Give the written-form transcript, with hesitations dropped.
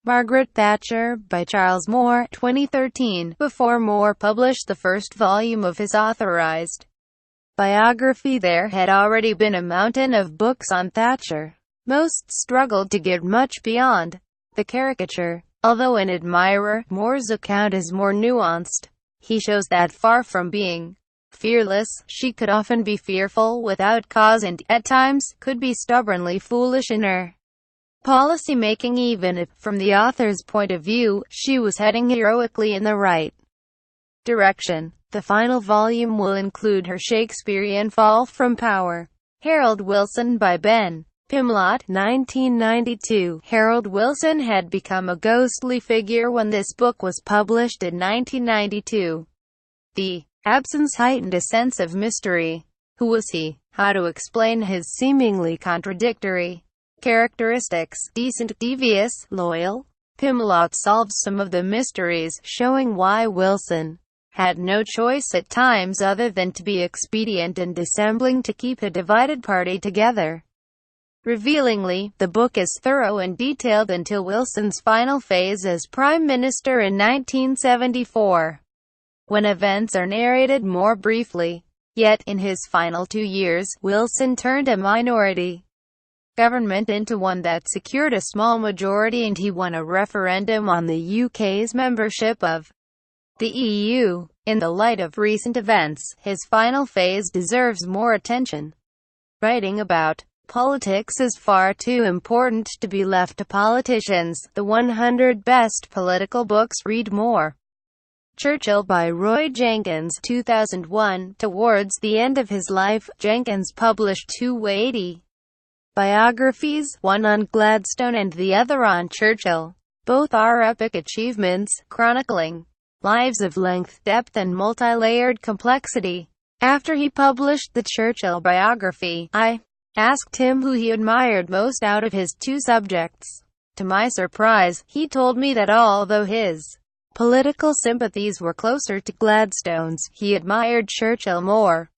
Margaret Thatcher, by Charles Moore, 2013. Before Moore published the first volume of his authorized biography, there had already been a mountain of books on Thatcher. Most struggled to get much beyond the caricature. Although an admirer, Moore's account is more nuanced. He shows that far from being fearless, she could often be fearful without cause and, at times, could be stubbornly foolish in her policy-making, even if, from the author's point of view, she was heading heroically in the right direction. The final volume will include her Shakespearean fall from power. Harold Wilson, by Ben Pimlott, 1992. Harold Wilson had become a ghostly figure when this book was published in 1992. The absence heightened a sense of mystery. Who was he? How to explain his seemingly contradictory characteristics? Decent, devious, loyal? Pimlott solves some of the mysteries, showing why Wilson had no choice at times other than to be expedient and dissembling to keep a divided party together. Revealingly, the book is thorough and detailed until Wilson's final phase as Prime Minister in 1974, when events are narrated more briefly. Yet, in his final 2 years, Wilson turned a minority government into one that secured a small majority, and he won a referendum on the UK's membership of the EU. In the light of recent events, his final phase deserves more attention. Writing about politics is far too important to be left to politicians. The 100 Best Political Books. Read more. Churchill, by Roy Jenkins, 2001. Towards the end of his life, Jenkins published 2 weighty biographies, one on Gladstone and the other on Churchill. Both are epic achievements, chronicling lives of length, depth and multi-layered complexity. After he published the Churchill biography, I asked him who he admired most out of his 2 subjects. To my surprise, he told me that although his political sympathies were closer to Gladstone's, he admired Churchill more.